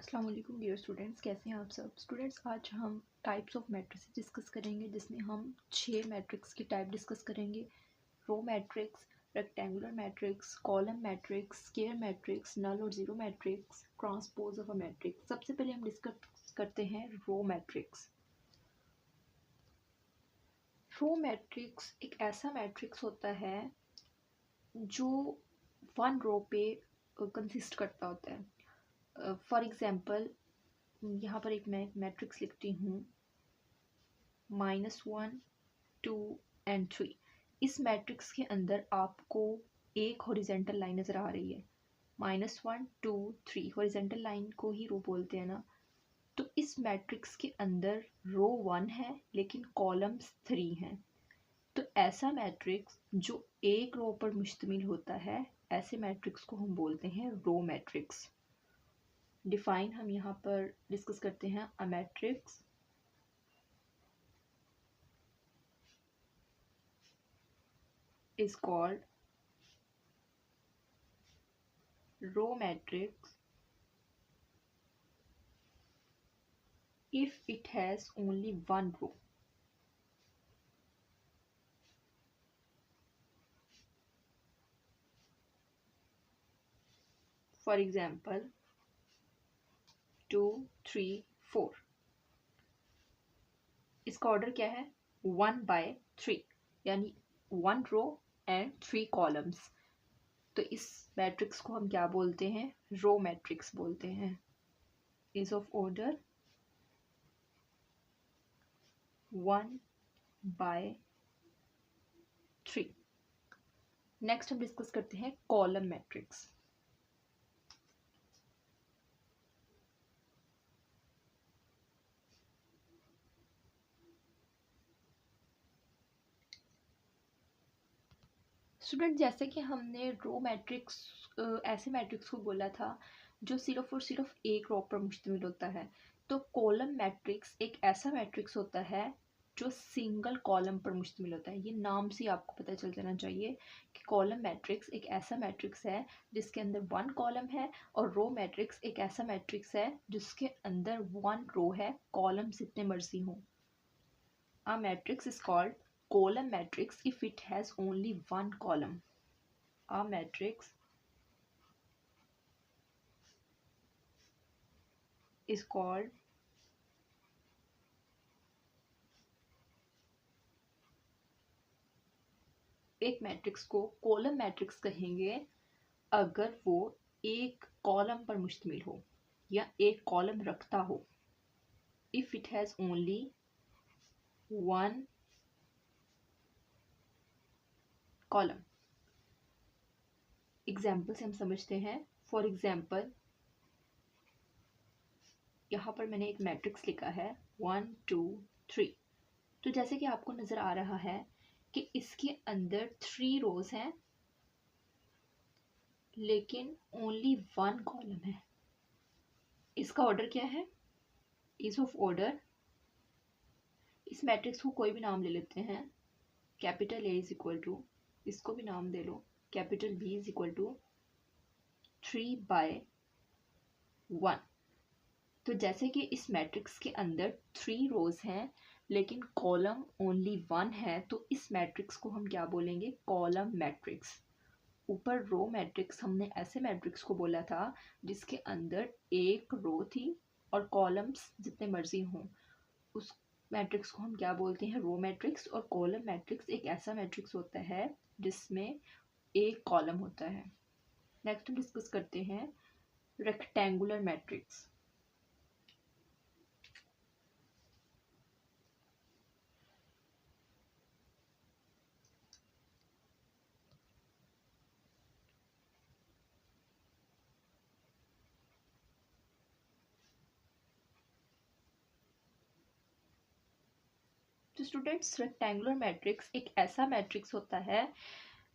अस्सलाम वालेकुम dear students, कैसे हैं आप सब स्टूडेंट्स। आज हम टाइप्स ऑफ मैट्रिक्स डिस्कस करेंगे, जिसमें हम 6 मैट्रिक्स की टाइप डिस्कस करेंगे। Row matrix, rectangular matrix, column matrix, square matrix, null और zero matrix, transpose of a matrix. सबसे पहले हम डिस्कस करते हैं रो मैट्रिक्स। रो मैट्रिक्स एक ऐसा मैट्रिक्स होता है जो वन रो पे कंसिस्ट करता होता है। फॉर एग्ज़ाम्पल, यहाँ पर मैं एक मैट्रिक्स लिखती हूँ -1, 2 एंड 3। इस मैट्रिक्स के अंदर आपको एक हॉरिजेंटल लाइन नज़र आ रही है। -1, 2, 3 हॉरिजेंटल लाइन को ही रो बोलते हैं ना। तो इस मैट्रिक्स के अंदर रो 1 है लेकिन कॉलम्स 3 हैं। तो ऐसा मैट्रिक्स जो एक रो पर मुश्तमिल होता है, ऐसे मैट्रिक्स को हम बोलते हैं रो मैट्रिक्स। डिफाइन हम यहाँ पर डिस्कस करते हैं। A matrix is called row matrix if it has only one row. For example, 2, 3, 4। इसका ऑर्डर क्या है? 1/3, यानी 1 रो एंड 3 कॉलम्स। तो इस मैट्रिक्स को हम क्या बोलते हैं? रो मैट्रिक्स बोलते हैं। Is of order 1/3। नेक्स्ट हम डिस्कस करते हैं कॉलम मैट्रिक्स। स्टूडेंट, जैसे कि हमने रो मैट्रिक्स ऐसे मैट्रिक्स को बोला था जो सिर्फ और सिर्फ एक रो पर मुश्तमिल होता है। तो कॉलम मैट्रिक्स एक ऐसा मैट्रिक्स होता है जो सिंगल कॉलम पर मुश्तमिल होता है। ये नाम से आपको पता चल जाना चाहिए कि कॉलम मैट्रिक्स एक ऐसा मैट्रिक्स है जिसके अंदर 1 कॉलम है, और रो मैट्रिक्स एक ऐसा मैट्रिक्स है जिसके अंदर 1 रो है, कॉलम जितने मर्जी हों। A matrix is called column matrix if it has only one column. A matrix is called एक मैट्रिक्स को कॉलम मैट्रिक्स कहेंगे अगर वो एक कॉलम पर मुश्तमिल हो या एक कॉलम रखता हो। If it has only one column. Example से हम समझते हैं। फॉर एग्जाम्पल, यहाँ पर मैंने एक मैट्रिक्स लिखा है 1, 2, 3। तो जैसे कि आपको नज़र आ रहा है कि इसके अंदर 3 रोज हैं लेकिन ओनली 1 कॉलम है। इसका ऑर्डर क्या है? इज ऑफ ऑर्डर, इस मैट्रिक्स को कोई भी नाम ले लेते हैं। Capital A is equal to, इसको भी नाम दे लो, capital B is equal to 3/1। तो जैसे कि इस मैट्रिक्स के अंदर 3 रोज हैं लेकिन कॉलम ओनली 1 है, तो इस मैट्रिक्स को हम क्या बोलेंगे? Column matrix. ऊपर रो मैट्रिक्स हमने ऐसे मैट्रिक्स को बोला था जिसके अंदर एक रो थी और कॉलम्स जितने मर्जी हों। उस मैट्रिक्स को हम क्या बोलते हैं? Row matrix. और कॉलम मैट्रिक्स एक ऐसा मैट्रिक्स होता है जिसमें एक कॉलम होता है। नेक्स्ट हम डिस्कस करते हैं रेक्टेंगुलर मैट्रिक्स। तो स्टूडेंट्स, रेक्टेंगुलर मैट्रिक्स एक ऐसा मैट्रिक्स होता है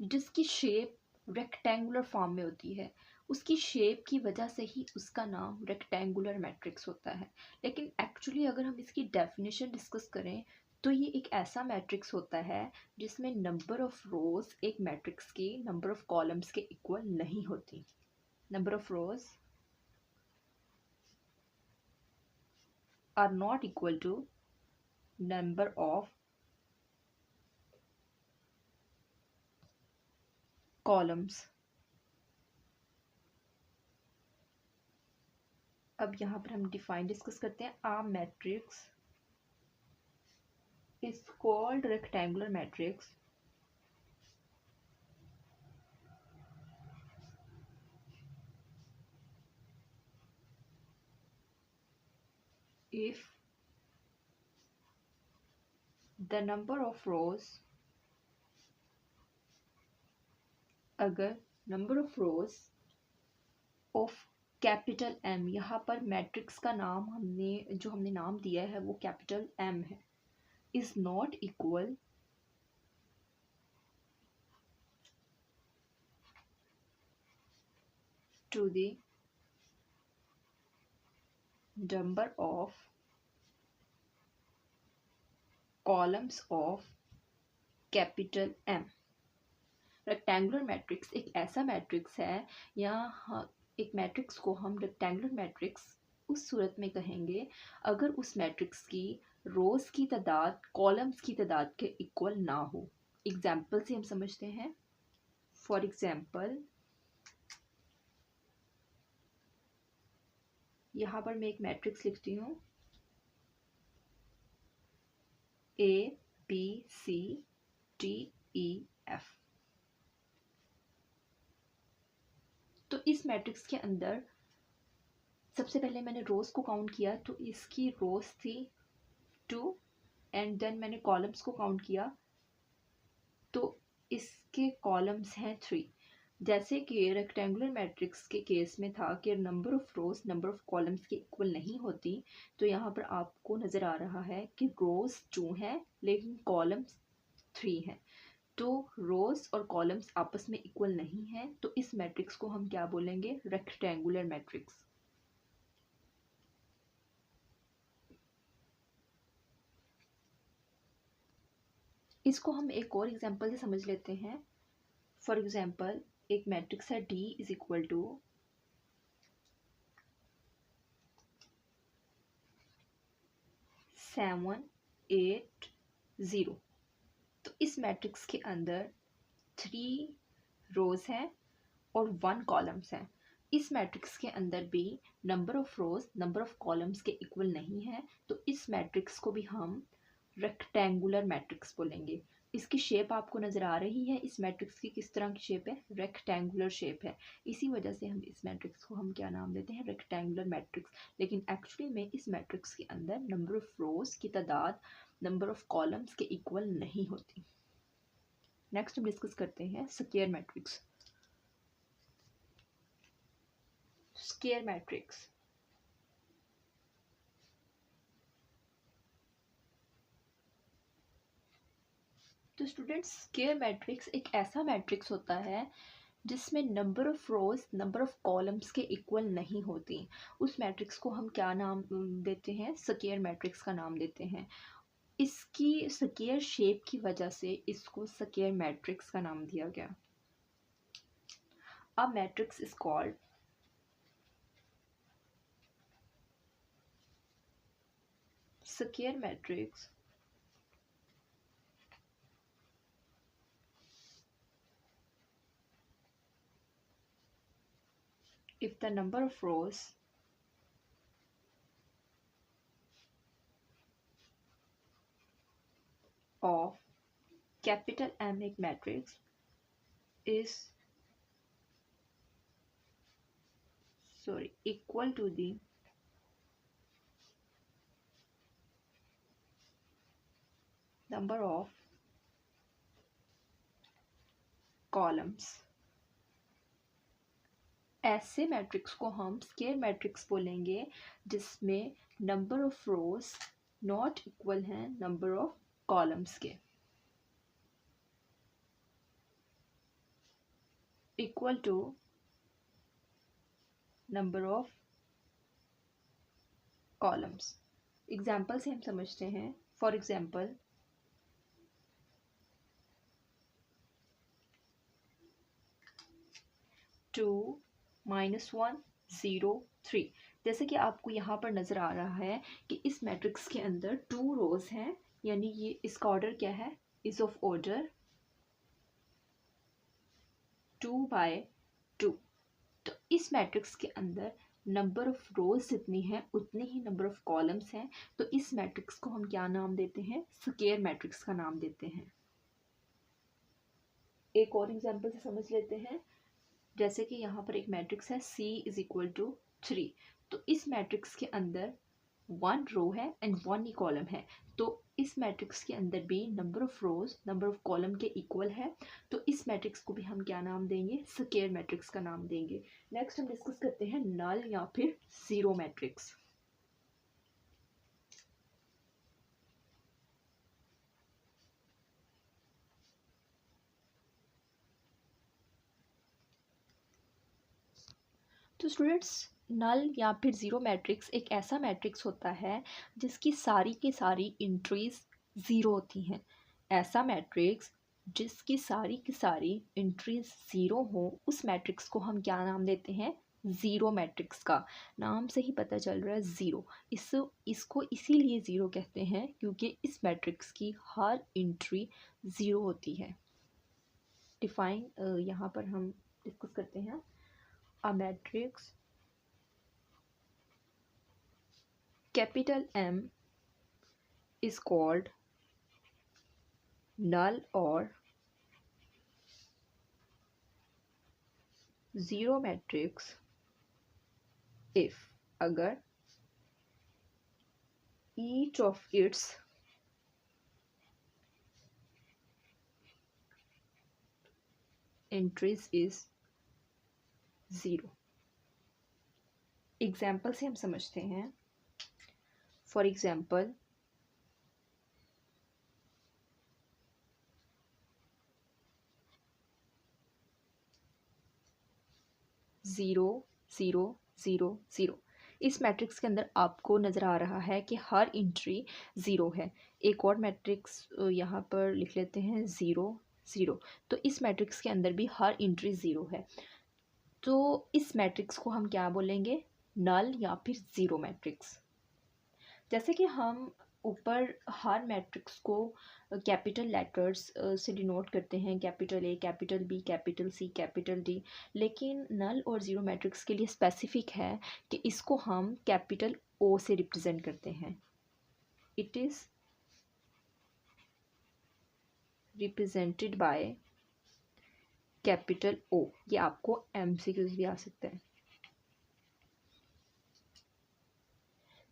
जिसकी शेप रेक्टेंगुलर फॉर्म में होती है। उसकी शेप की वजह से ही उसका नाम रेक्टेंगुलर मैट्रिक्स होता है। लेकिन एक्चुअली अगर हम इसकी डेफिनेशन डिस्कस करें तो ये एक ऐसा मैट्रिक्स होता है जिसमें नंबर ऑफ रोज एक मैट्रिक्स की नंबर ऑफ कॉलम्स के इक्वल नहीं होती। Number of rose are not equal to number of columns. अब यहाँ पर हम डिफाइन डिस्कस करते हैं. A matrix is called rectangular matrix if the number of rows, अगर number of rows of capital M, यहाँ पर मैट्रिक्स का नाम हमने नाम दिया है वो कैपिटल M है, is not equal to the number of columns of capital M. Rectangular matrix एक ऐसा मैट्रिक्स है, या एक मैट्रिक्स को हम रेक्टेंगुलर मैट्रिक्स उस सूरत में कहेंगे अगर उस मैट्रिक्स की रोज की तादाद कॉलम्स की तादाद के इक्वल ना हो. एग्जाम्पल से हम समझते हैं. फॉर एग्जाम्पल यहाँ पर मैं एक मैट्रिक्स लिखती हूँ ABCDEF. तो इस मैट्रिक्स के अंदर सबसे पहले मैंने रोज को काउंट किया तो इसकी रोज थी 2 एंड देन मैंने कॉलम्स को काउंट किया तो इसके कॉलम्स हैं 3. जैसे कि रेक्टेंगुलर मैट्रिक्स के केस में था कि number of rose number of columns के इक्वल नहीं होती, तो यहाँ पर आपको नज़र आ रहा है कि रोज 2 हैं लेकिन कॉलम्स 3 हैं. तो रोज और कॉलम्स आपस में इक्वल नहीं हैं, तो इस मैट्रिक्स को हम क्या बोलेंगे? Rectangular matrix. इसको हम एक और एग्जांपल से समझ लेते हैं. फॉर एग्जांपल एक मैट्रिक्स है D इज इक्वल टू 7 8 0. तो इस मैट्रिक्स के अंदर 3 रोज हैं और 1 कॉलम्स हैं. इस मैट्रिक्स के अंदर भी number of rose number of columns के इक्वल नहीं है, तो इस मैट्रिक्स को भी हम रेक्टेंगुलर मैट्रिक्स बोलेंगे. इसकी शेप आपको नज़र आ रही है. इस मैट्रिक्स की किस तरह की शेप है? रेक्टेंगुलर शेप है. इसी वजह से हम इस मैट्रिक्स को हम क्या नाम देते हैं? Rectangular matrix. लेकिन एक्चुअली में इस मैट्रिक्स के अंदर नंबर ऑफ रोज की तादाद नंबर ऑफ कॉलम्स के इक्वल नहीं होती. नेक्स्ट हम डिस्कस करते हैं स्क्वायर मैट्रिक्स. स्क्वायर मैट्रिक्स तो स्टूडेंट्स स्क्वायर मैट्रिक्स एक ऐसा मैट्रिक्स होता है जिसमें number of rose number of columns के इक्वल नहीं होती. उस मैट्रिक्स को हम क्या नाम देते हैं? स्क्वायर मैट्रिक्स का नाम देते हैं. इसकी स्क्वायर शेप की वजह से इसको स्क्वायर मैट्रिक्स का नाम दिया गया. A matrix is called square matrix if the number of rows of capital M matrix is equal to the number of columns. ऐसे मैट्रिक्स को हम स्क्वायर मैट्रिक्स बोलेंगे जिसमें number of rows not equal हैं नंबर ऑफ कॉलम्स के. Equal to number of columns. Example से हम समझते हैं. For example 2 -1 0 3। जैसे कि आपको यहाँ पर नज़र आ रहा है कि इस मैट्रिक्स के अंदर 2 रोज हैं, यानी ये इसका ऑर्डर क्या है, इज ऑफ ऑर्डर 2/2। तो इस मैट्रिक्स के अंदर नंबर ऑफ रोज जितनी है उतने ही नंबर ऑफ कॉलम्स हैं। तो इस मैट्रिक्स को हम क्या नाम देते हैं, स्क्वायर मैट्रिक्स का नाम देते हैं। एक और एग्जांपल से समझ लेते हैं। जैसे कि यहाँ पर एक मैट्रिक्स है C इज इक्वल टू 3। तो इस मैट्रिक्स के अंदर 1 रो है एंड 1 ही कॉलम है। तो इस मैट्रिक्स के अंदर भी number of rose number of column के इक्वल है। तो इस मैट्रिक्स को भी हम क्या नाम देंगे, स्क्वायर मैट्रिक्स का नाम देंगे। नेक्स्ट हम डिस्कस करते हैं नल या फिर जीरो मैट्रिक्स। तो स्टूडेंट्स, नल या फिर ज़ीरो मैट्रिक्स एक ऐसा मैट्रिक्स होता है जिसकी सारी की सारी इंट्रीज ज़ीरो होती हैं। ऐसा मैट्रिक्स जिसकी सारी की सारी इंट्रीज ज़ीरो हो, उस मैट्रिक्स को हम क्या नाम देते हैं, ज़ीरो मैट्रिक्स का। नाम से ही पता चल रहा है ज़ीरो। इसको इसीलिए ज़ीरो कहते हैं क्योंकि इस मैट्रिक्स की हर इंट्री ज़ीरो होती है। डिफाइन यहाँ पर हम डिस्कस करते हैं। A matrix capital M is called null or zero matrix if अगर each of its entries is zero। Example से हम समझते हैं। For example, zero zero zero zero. इस मैट्रिक्स के अंदर आपको नज़र आ रहा है कि हर इंट्री ज़ीरो है। एक और मैट्रिक्स यहाँ पर लिख लेते हैं, ज़ीरो ज़ीरो। तो इस मैट्रिक्स के अंदर भी हर इंट्री ज़ीरो है। तो इस मैट्रिक्स को हम क्या बोलेंगे, नल या फिर ज़ीरो मैट्रिक्स। जैसे कि हम ऊपर हर मैट्रिक्स को कैपिटल लेटर्स से डिनोट करते हैं, capital A, capital B, capital C, capital D. लेकिन नल और ज़ीरो मैट्रिक्स के लिए स्पेसिफिक है कि इसको हम कैपिटल ओ से रिप्रेजेंट करते हैं। It is represented by capital O. ये आपको MCQs भी आ सकता है।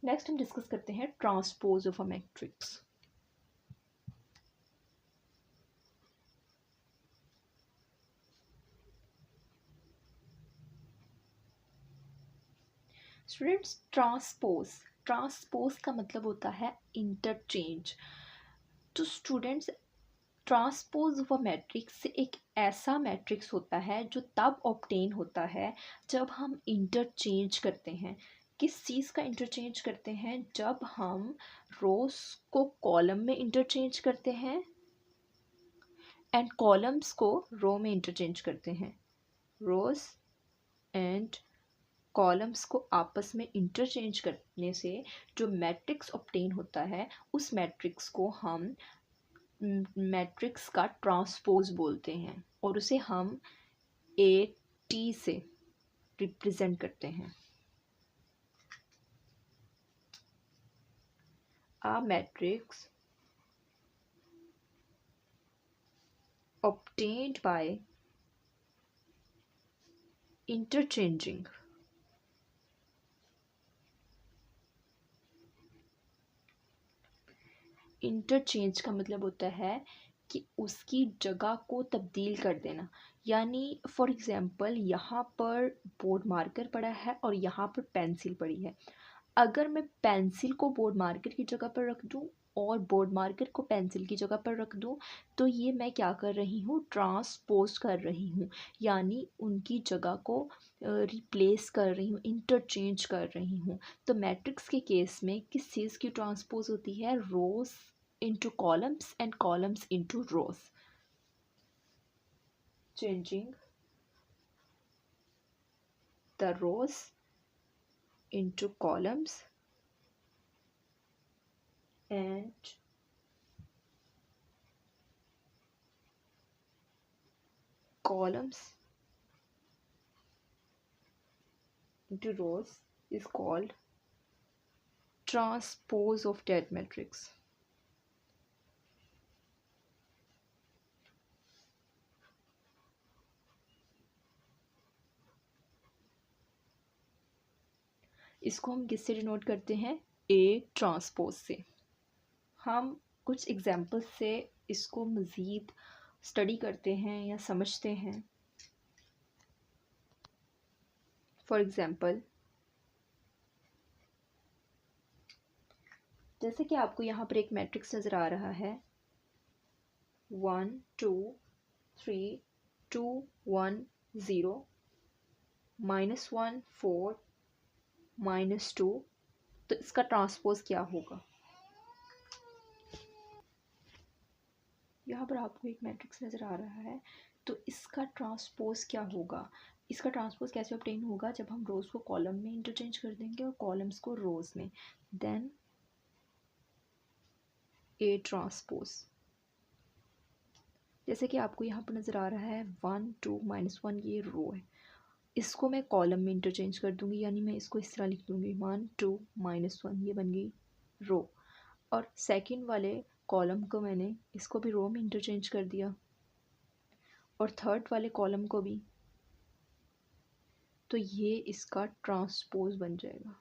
नेक्स्ट हम डिस्कस करते हैं transpose of a matrix. Students, transpose का मतलब होता है इंटरचेंज। तो students, transpose of a matrix एक ऐसा मैट्रिक्स होता है जो तब ऑब्टेन होता है जब हम इंटरचेंज करते हैं। किस चीज़ का इंटरचेंज करते हैं, जब हम रोज को कॉलम में इंटरचेंज करते हैं एंड कॉलम्स को रो में इंटरचेंज करते हैं। रोज एंड कॉलम्स को आपस में इंटरचेंज करने से जो मैट्रिक्स ऑब्टेन होता है, उस मैट्रिक्स को हम मैट्रिक्स का ट्रांसपोज बोलते हैं और उसे हम AT से रिप्रेजेंट करते हैं। A matrix obtained by interchanging interchange का मतलब होता है कि उसकी जगह को तब्दील कर देना। यानी फॉर एग्ज़ाम्पल, यहाँ पर बोर्ड मार्कर पड़ा है और यहाँ पर पेंसिल पड़ी है। अगर मैं पेंसिल को बोर्ड मार्कर की जगह पर रख दूँ और बोर्ड मार्कर को पेंसिल की जगह पर रख दूँ, तो ये मैं क्या कर रही हूँ, ट्रांसपोज कर रही हूँ। यानी उनकी जगह को रिप्लेस कर रही हूँ, इंटरचेंज कर रही हूँ। तो मैट्रिक्स के केस में किस चीज़ की ट्रांसपोज होती है, रोज into columns and columns into rows, changing the rows into columns and columns into rows is called transpose of that matrix. इसको हम किससे डिनोट करते हैं? ए ट्रांसपोज से। हम कुछ एग्जाम्पल्स से इसको मज़ीद स्टडी करते हैं या समझते हैं। फॉर एग्ज़ाम्पल, जैसे कि आपको यहाँ पर एक मैट्रिक्स नज़र आ रहा है 1 2 3 2 1 0 -1 4 -2, तो इसका ट्रांसपोज क्या होगा? यहाँ पर आपको एक मैट्रिक्स नज़र आ रहा है, तो इसका ट्रांसपोज क्या होगा? इसका ट्रांसपोज कैसे ऑब्टेन होगा? जब हम रोज़ को कॉलम में इंटरचेंज कर देंगे और कॉलम्स को रोज़ में, देन ए ट्रांसपोज। जैसे कि आपको यहाँ पर नज़र आ रहा है 1 2 -1, ये रो है, इसको मैं कॉलम में इंटरचेंज कर दूँगी, यानी मैं इसको इस तरह लिख दूँगी 1 2 -1, ये बन गई रो। और सेकंड वाले कॉलम को मैंने इसको भी रो में इंटरचेंज कर दिया और थर्ड वाले कॉलम को भी, तो ये इसका ट्रांसपोज बन जाएगा।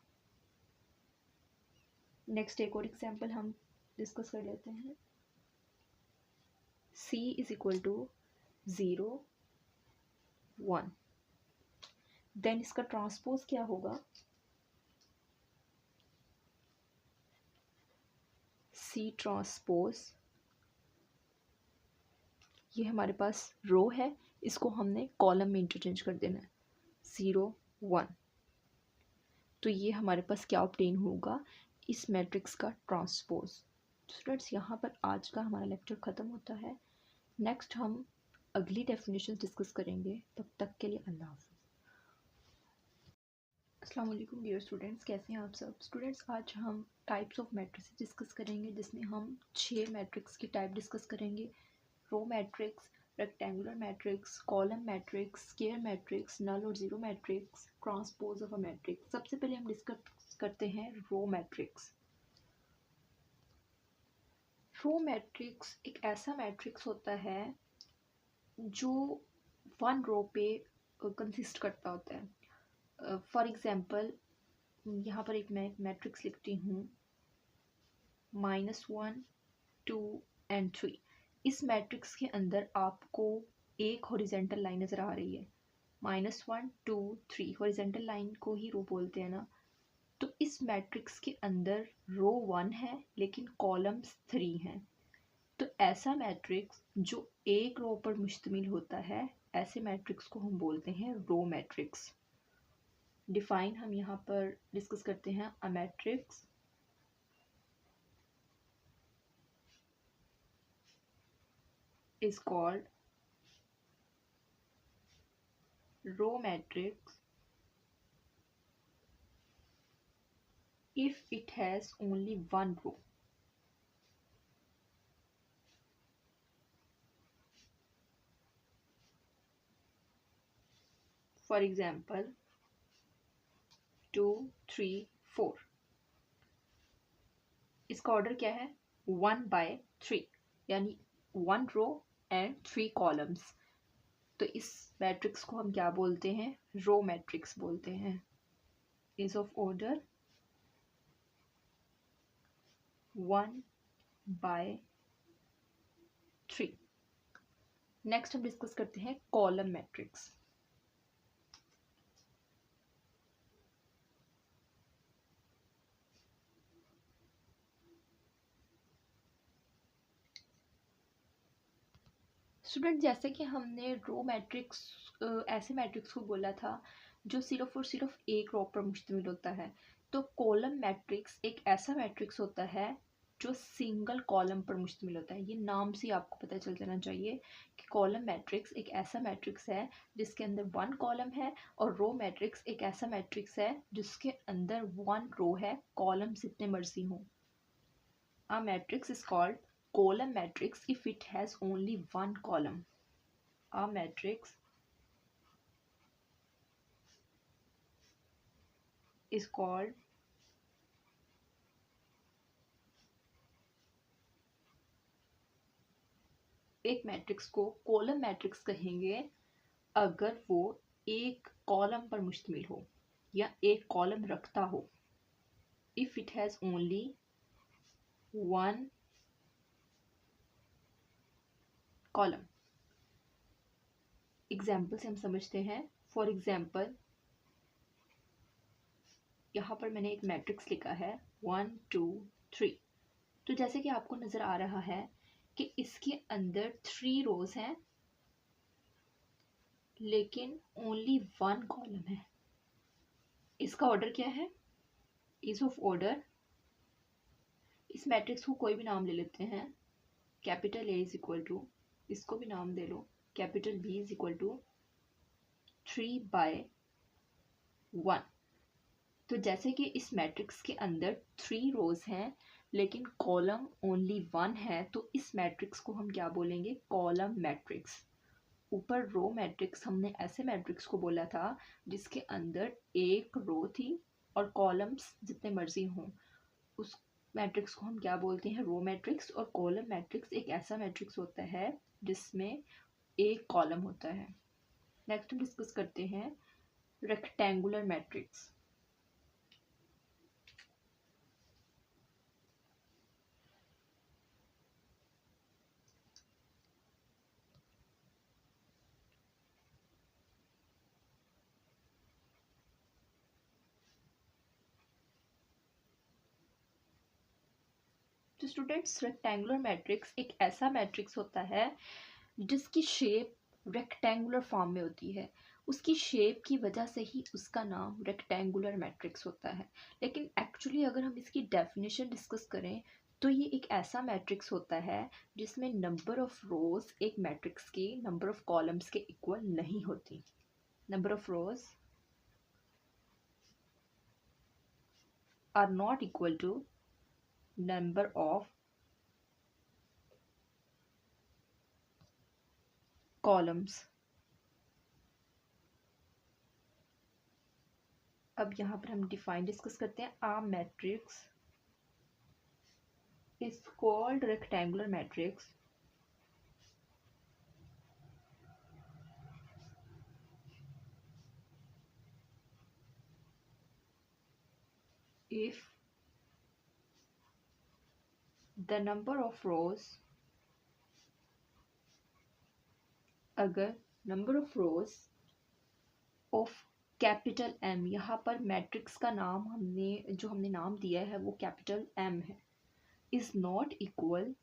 नेक्स्ट एक और एग्जांपल हम डिस्कस कर लेते हैं। C is equal to 0 1, then इसका ट्रांसपोज क्या होगा? C ट्रांसपोज, ये हमारे पास रो है, इसको हमने कॉलम में इंटरचेंज कर देना है 0 1, तो ये हमारे पास क्या ऑब्टेन होगा? इस मैट्रिक्स का ट्रांसपोज। स्टूडेंट्स, यहाँ पर आज का हमारा लेक्चर ख़त्म होता है। नेक्स्ट हम अगली डेफिनेशन डिस्कस करेंगे, तब तक के लिए अल्लाह हाफ़िज़। अस्सलाम वालेकुम डियर स्टूडेंट्स, कैसे हैं आप सब? स्टूडेंट्स, आज हम टाइप्स ऑफ मैट्रिक्स डिस्कस करेंगे, जिसमें हम 6 मैट्रिक्स की टाइप डिस्कस करेंगे। Row matrix, rectangular matrix, column matrix, square matrix, null और zero matrix, transpose of a matrix. सबसे पहले हम डिस्कस करते हैं रो मैट्रिक्स। रो मैट्रिक्स एक ऐसा मैट्रिक्स होता है जो वन रो पे कंसिस्ट करता होता है। फॉर एग्ज़ाम्पल, यहाँ पर एक मैं मैट्रिक्स लिखती हूँ -1 2 एंड 3। इस मैट्रिक्स के अंदर आपको एक हॉरिजेंटल लाइन नज़र आ रही है, -1 2 3 हॉरिजेंटल लाइन को ही रो बोलते हैं ना। तो इस मैट्रिक्स के अंदर रो 1 है लेकिन कॉलम्स 3 हैं। तो ऐसा मैट्रिक्स जो एक रो पर मुश्तमिल होता है, ऐसे मैट्रिक्स को हम बोलते हैं रो मैट्रिक्स। डिफाइन हम यहाँ पर डिस्कस करते हैं। A matrix is called row matrix if it has only one row. For example, 2 3 4, इसका ऑर्डर क्या है? 1/3, यानी 1 रो एंड 3 कॉलम्स। तो इस मैट्रिक्स को हम क्या बोलते हैं? रो मैट्रिक्स बोलते हैं। Is of order 1/3। नेक्स्ट हम डिस्कस करते हैं कॉलम मैट्रिक्स। स्टूडेंट, जैसे कि हमने रो मैट्रिक्स ऐसे मैट्रिक्स को बोला था जो सिर्फ और सिर्फ एक रो पर मुश्तमिल होता है, तो कॉलम मैट्रिक्स एक ऐसा मैट्रिक्स होता है जो सिंगल कॉलम पर मुश्तमिल होता है। ये नाम से आपको पता चल जाना चाहिए कि कॉलम मैट्रिक्स एक ऐसा मैट्रिक्स है जिसके अंदर वन कॉलम है, और रो मैट्रिक्स एक ऐसा मैट्रिक्स है जिसके अंदर वन रो है, कॉलम जितने मर्जी हों। A matrix is called column matrix if it has only one column. A matrix is called एक मैट्रिक्स को कॉलम मैट्रिक्स कहेंगे अगर वो एक कॉलम पर मुश्तमिल हो या एक कॉलम रखता हो। If it has only one column. Example से हम समझते हैं। फॉर एग्जाम्पल यहाँ पर मैंने एक मैट्रिक्स लिखा है 1 2 3। तो जैसे कि आपको नजर आ रहा है कि इसके अंदर 3 रोज हैं लेकिन ओनली वन कॉलम है। इसका ऑर्डर क्या है? Is of order. इस मैट्रिक्स को कोई भी नाम ले लेते हैं। Capital A is equal to, इसको भी नाम दे लो capital B is equal to 3/1। तो जैसे कि इस मैट्रिक्स के अंदर 3 रोज हैं लेकिन कॉलम ओनली वन है, तो इस मैट्रिक्स को हम क्या बोलेंगे? Column matrix. ऊपर रो मैट्रिक्स हमने ऐसे मैट्रिक्स को बोला था जिसके अंदर एक रो थी और कॉलम्स जितने मर्जी हों। उस मैट्रिक्स को हम क्या बोलते हैं? Row matrix. और कॉलम मैट्रिक्स एक ऐसा मैट्रिक्स होता है जिसमें एक कॉलम होता है। नेक्स्ट हम डिस्कस करते हैं रेक्टेंगुलर मैट्रिक्स। तो स्टूडेंट्स, रेक्टेंगुलर मैट्रिक्स एक ऐसा मैट्रिक्स होता है जिसकी शेप रेक्टेंगुलर फॉर्म में होती है। उसकी शेप की वजह से ही उसका नाम रेक्टेंगुलर मैट्रिक्स होता है। लेकिन एक्चुअली अगर हम इसकी डेफिनेशन डिस्कस करें तो ये एक ऐसा मैट्रिक्स होता है जिसमें नंबर ऑफ रोज एक मैट्रिक्स की नंबर ऑफ कॉलम्स के इक्वल नहीं होती। Number of rows are not equal to number of columns। अब यहाँ पर हम डिफाइन डिस्कस करते हैं। A matrix is called rectangular matrix if the number of rows, अगर number of rows of capital M, यहाँ पर मैट्रिक्स का नाम हमने नाम दिया है वो कैपिटल एम है, is not equal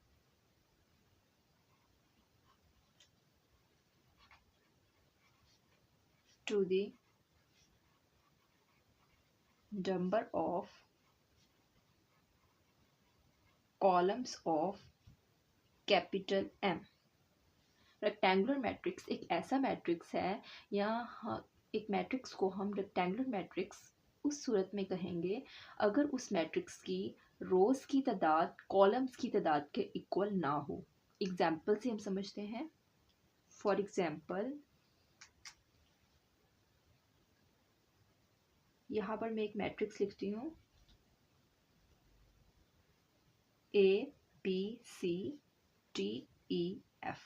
to the number of columns of capital M. Rectangular matrix एक ऐसा मैट्रिक्स है, या एक मैट्रिक्स को हम रेक्टेंगुलर मैट्रिक्स उस सूरत में कहेंगे अगर उस मैट्रिक्स की रोज की तादाद कॉलम्स की तादाद के इक्वल ना हो। एग्जाम्पल से हम समझते हैं। फॉर एग्जाम्पल यहाँ पर मैं एक मैट्रिक्स लिखती हूँ ABCDEF।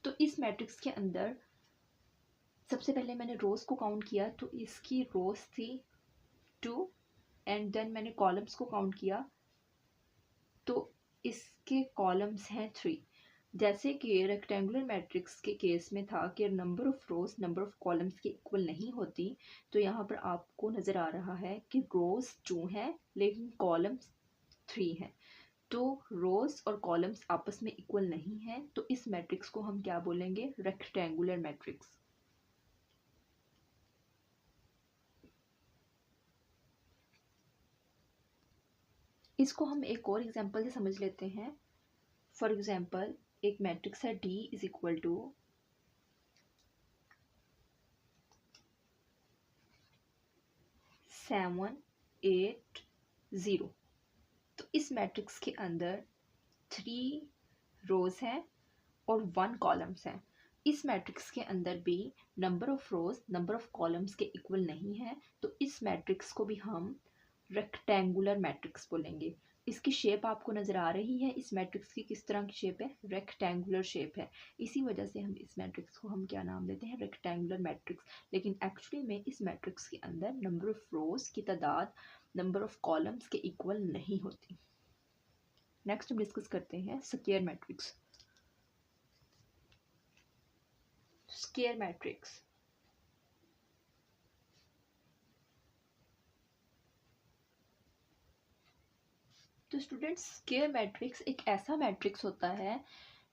तो इस मैट्रिक्स के अंदर सबसे पहले मैंने रोज को काउंट किया तो इसकी रोज थी 2 एंड देन मैंने कॉलम्स को काउंट किया तो इसके कॉलम्स हैं 3। जैसे कि रेक्टेंगुलर मैट्रिक्स के केस में था कि number of rose number of columns के इक्वल नहीं होती, तो यहाँ पर आपको नज़र आ रहा है कि रोज 2 हैं लेकिन कॉलम्स 3 हैं। तो रोज और कॉलम्स आपस में इक्वल नहीं हैं, तो इस मैट्रिक्स को हम क्या बोलेंगे? Rectangular matrix. इसको हम एक और एग्जांपल से समझ लेते हैं। फॉर एग्जांपल एक मैट्रिक्स है D इज इक्वल टू 7 8 0। तो इस मैट्रिक्स के अंदर 3 रोज हैं और 1 कॉलम्स हैं। इस मैट्रिक्स के अंदर भी number of rose number of columns के इक्वल नहीं है, तो इस मैट्रिक्स को भी हम रेक्टेंगुलर मैट्रिक्स बोलेंगे। इसकी शेप आपको नज़र आ रही है, इस मैट्रिक्स की किस तरह की शेप है, रेक्टेंगुलर शेप है। इसी वजह से हम इस मैट्रिक्स को हम क्या नाम देते हैं, रेक्टेंगुलर मैट्रिक्स। लेकिन एक्चुअली में इस मैट्रिक्स के अंदर नंबर ऑफ रोज की तादाद नंबर ऑफ कॉलम्स के इक्वल नहीं होती। नेक्स्ट हम डिस्कस करते हैं स्क्वायर मैट्रिक्स। स्क्वायर मैट्रिक्स तो स्टूडेंट्स स्क्वायर मैट्रिक्स एक ऐसा मैट्रिक्स होता है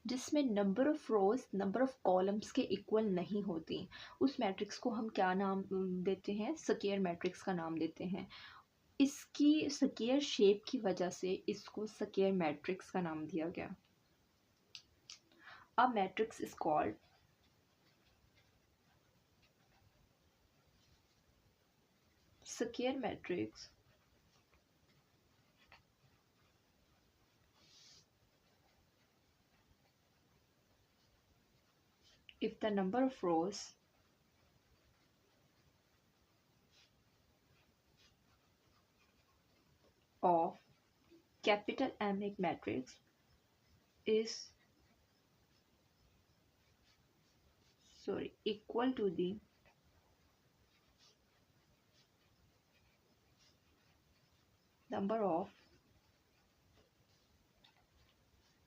जिसमें number of rose number of columns के इक्वल नहीं होती। उस मैट्रिक्स को हम क्या नाम देते हैं, स्क्वायर मैट्रिक्स का नाम देते हैं। इसकी स्क्वायर शेप की वजह से इसको स्क्वायर मैट्रिक्स का नाम दिया गया। A matrix is called square matrix if the number of rows of capital M matrix is equal to the number of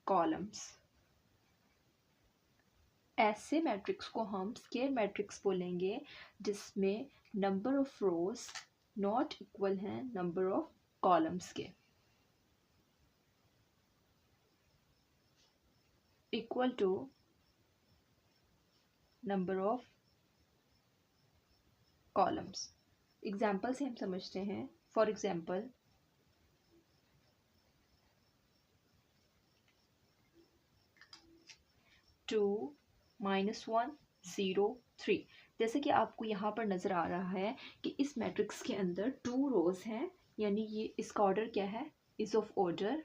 columns। ऐसे मैट्रिक्स को हम स्क्वायर मैट्रिक्स बोलेंगे जिसमें number of rows not equal हैं नंबर ऑफ कॉलम्स के। Equal to number of columns. Example से हम समझते हैं। For example 2 -1 0 3। जैसे कि आपको यहाँ पर नज़र आ रहा है कि इस मैट्रिक्स के अंदर 2 रोज हैं, यानी ये इसका ऑर्डर क्या है, इज ऑफ ऑर्डर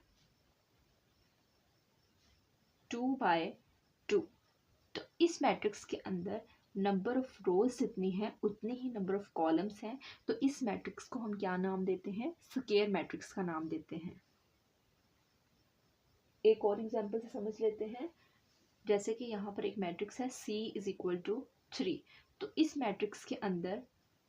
2/2। तो इस मैट्रिक्स के अंदर नंबर ऑफ रोज जितनी है उतने ही नंबर ऑफ कॉलम्स हैं, तो इस मैट्रिक्स को हम क्या नाम देते हैं, स्क्वायर मैट्रिक्स का नाम देते हैं। एक और एग्जांपल से समझ लेते हैं। जैसे कि यहाँ पर एक मैट्रिक्स है C इज इक्वल टू 3। तो इस मैट्रिक्स के अंदर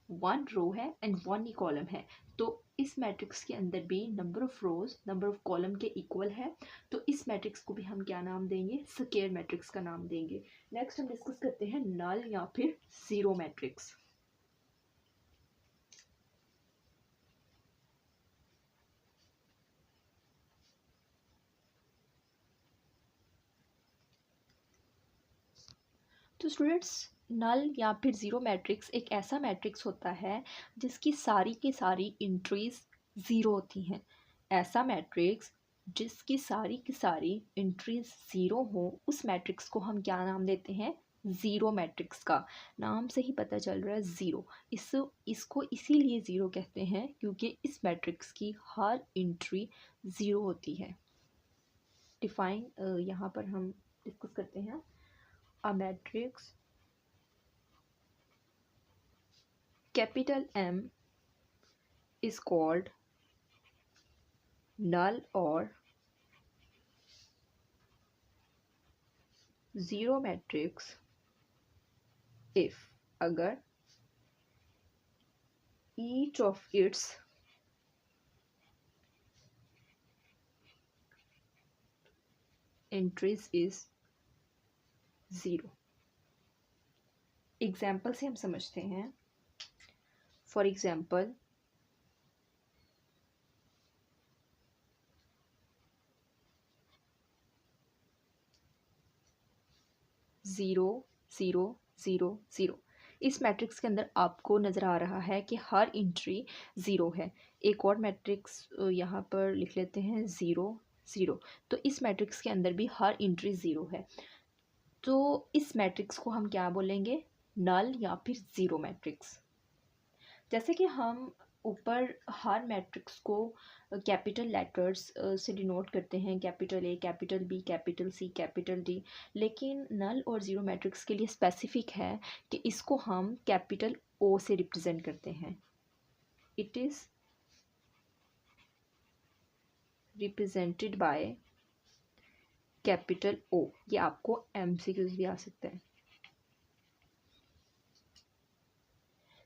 1 रो है एंड 1 ही कॉलम है, तो इस मैट्रिक्स के अंदर भी number of rose number of column के इक्वल है, तो इस मैट्रिक्स को भी हम क्या नाम देंगे, स्क्वायर मैट्रिक्स का नाम देंगे। नेक्स्ट हम डिस्कस करते हैं नल या फिर जीरो मैट्रिक्स। तो स्टूडेंट्स नल या फिर ज़ीरो मैट्रिक्स एक ऐसा मैट्रिक्स होता है जिसकी सारी की सारी इंट्रीज ज़ीरो होती हैं। ऐसा मैट्रिक्स जिसकी सारी की सारी इंट्रीज ज़ीरो हो, उस मैट्रिक्स को हम क्या नाम देते हैं, ज़ीरो मैट्रिक्स का। नाम से ही पता चल रहा है ज़ीरो। इसको इसीलिए ज़ीरो कहते हैं क्योंकि इस मैट्रिक्स की हर इंट्री ज़ीरो होती है। डिफाइन यहाँ पर हम डिस्कस करते हैं। A matrix capital M is called null or zero matrix if अगर each of its entries is zero। Example से हम समझते हैं। For example 0 0 0 0। इस मैट्रिक्स के अंदर आपको नज़र आ रहा है कि हर एंट्री ज़ीरो है। एक और मैट्रिक्स यहाँ पर लिख लेते हैं, ज़ीरो ज़ीरो। तो इस मैट्रिक्स के अंदर भी हर एंट्री ज़ीरो है। तो इस मैट्रिक्स को हम क्या बोलेंगे? नल या फिर ज़ीरो मैट्रिक्स। जैसे कि हम ऊपर हर मैट्रिक्स को कैपिटल लेटर्स से डिनोट करते हैं, capital A, capital B, capital C, capital D, लेकिन नल और ज़ीरो मैट्रिक्स के लिए स्पेसिफिक है कि इसको हम कैपिटल ओ से रिप्रेजेंट करते हैं। It is represented by capital O. ये आपको एमसीक्यूज भी आ सकता है।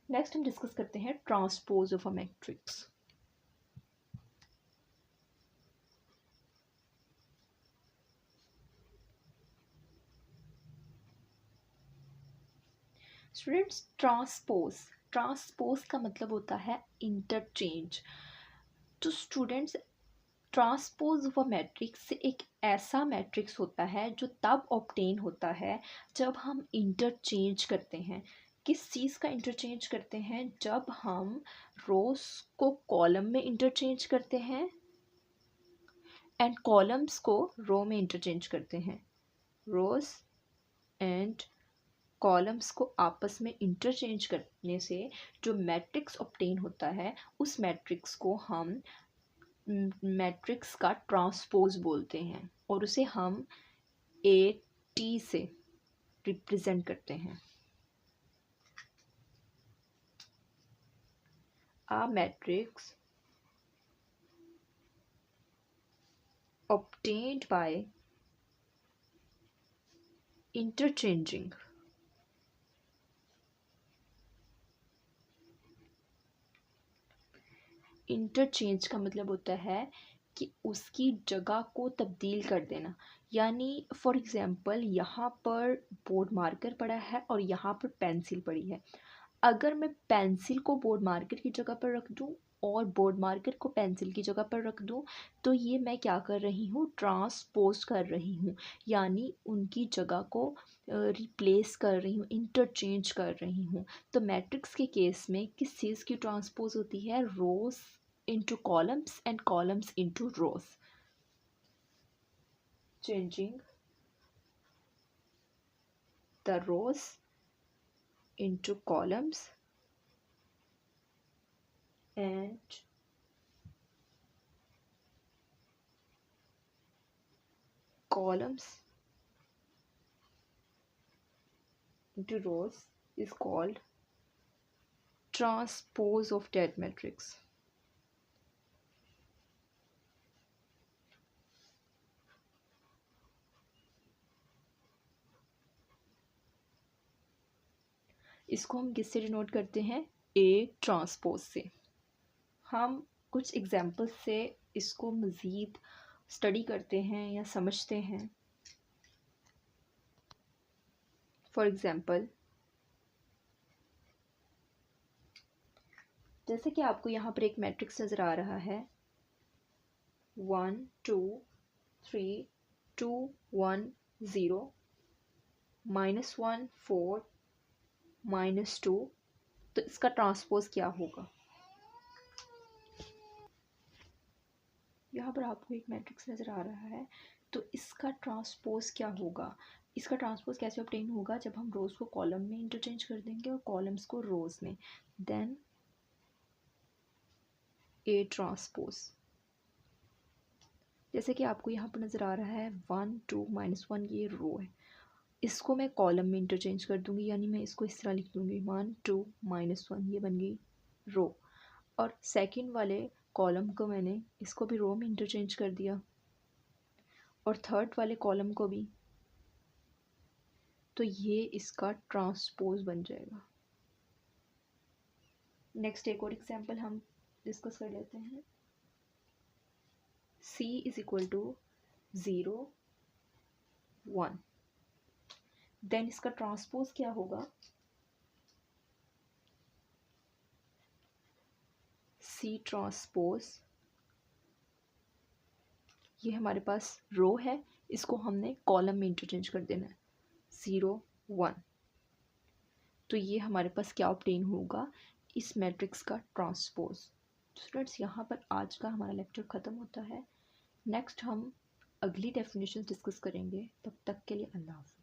नेक्स्ट हम डिस्कस करते हैं transpose of a matrix. Students, transpose का मतलब होता है इंटरचेंज। तो students, transpose of a matrix एक ऐसा मैट्रिक्स होता है जो तब ऑब्टेन होता है जब हम इंटरचेंज करते हैं। किस चीज़ का इंटरचेंज करते हैं? जब हम रोज को कॉलम में इंटरचेंज करते हैं एंड कॉलम्स को रो में इंटरचेंज करते हैं। रोज एंड कॉलम्स को आपस में इंटरचेंज करने से जो मैट्रिक्स ऑब्टेन होता है, उस मैट्रिक्स को हम मैट्रिक्स का ट्रांसपोज बोलते हैं और उसे हम ए टी से रिप्रेजेंट करते हैं। A matrix obtained by interchanging interchange का मतलब होता है कि उसकी जगह को तब्दील कर देना। यानी फॉर एग्ज़ाम्पल यहाँ पर बोर्ड मार्कर पड़ा है और यहाँ पर पेंसिल पड़ी है। अगर मैं पेंसिल को बोर्ड मार्कर की जगह पर रख दूँ और बोर्ड मार्कर को पेंसिल की जगह पर रख दूँ, तो ये मैं क्या कर रही हूँ? ट्रांसपोज कर रही हूँ, यानी उनकी जगह को रिप्लेस कर रही हूँ, इंटरचेंज कर रही हूँ। तो मैट्रिक्स के केस में किस चीज़ की ट्रांसपोज होती है? रोज into columns and columns into rows, changing the rows into columns and columns into rows is called transpose of that matrix. इसको हम किससे डिनोट करते हैं? ए ट्रांसपोज से। हम कुछ एग्जाम्पल से इसको मज़ीद स्टडी करते हैं या समझते हैं। फॉर एग्ज़ाम्पल, जैसे कि आपको यहाँ पर एक मैट्रिक्स नज़र आ रहा है, 1 2 3 2 1 0 -1 4 -2। तो इसका ट्रांसपोज क्या होगा? यहाँ पर आपको एक मैट्रिक्स नज़र आ रहा है, तो इसका ट्रांसपोज क्या होगा? इसका ट्रांसपोज कैसे ऑब्टेन होगा? जब हम रोज़ को कॉलम में इंटरचेंज कर देंगे और कॉलम्स को रोज़ में, देन ए ट्रांसपोज। जैसे कि आपको यहाँ पर नज़र आ रहा है 1 2 -1, ये रो है, इसको मैं कॉलम में इंटरचेंज कर दूँगी, यानी मैं इसको इस तरह लिख दूँगी 1 2 -1, ये बन गई रो। और सेकंड वाले कॉलम को मैंने इसको भी रो में इंटरचेंज कर दिया और थर्ड वाले कॉलम को भी, तो ये इसका ट्रांसपोज बन जाएगा। नेक्स्ट एक और एग्जांपल हम डिस्कस कर लेते हैं। C is equal to 0 1, then इसका ट्रांसपोज क्या होगा? C ट्रांसपोज, ये हमारे पास रो है, इसको हमने कॉलम में इंटरचेंज कर देना है 0 1। तो ये हमारे पास क्या ऑब्टेन होगा, इस मैट्रिक्स का ट्रांसपोज। स्टूडेंट्स यहाँ पर आज का हमारा लेक्चर ख़त्म होता है। नेक्स्ट हम अगली डेफिनेशन डिस्कस करेंगे। तब तक के लिए अल्लाह हाफ़िज़।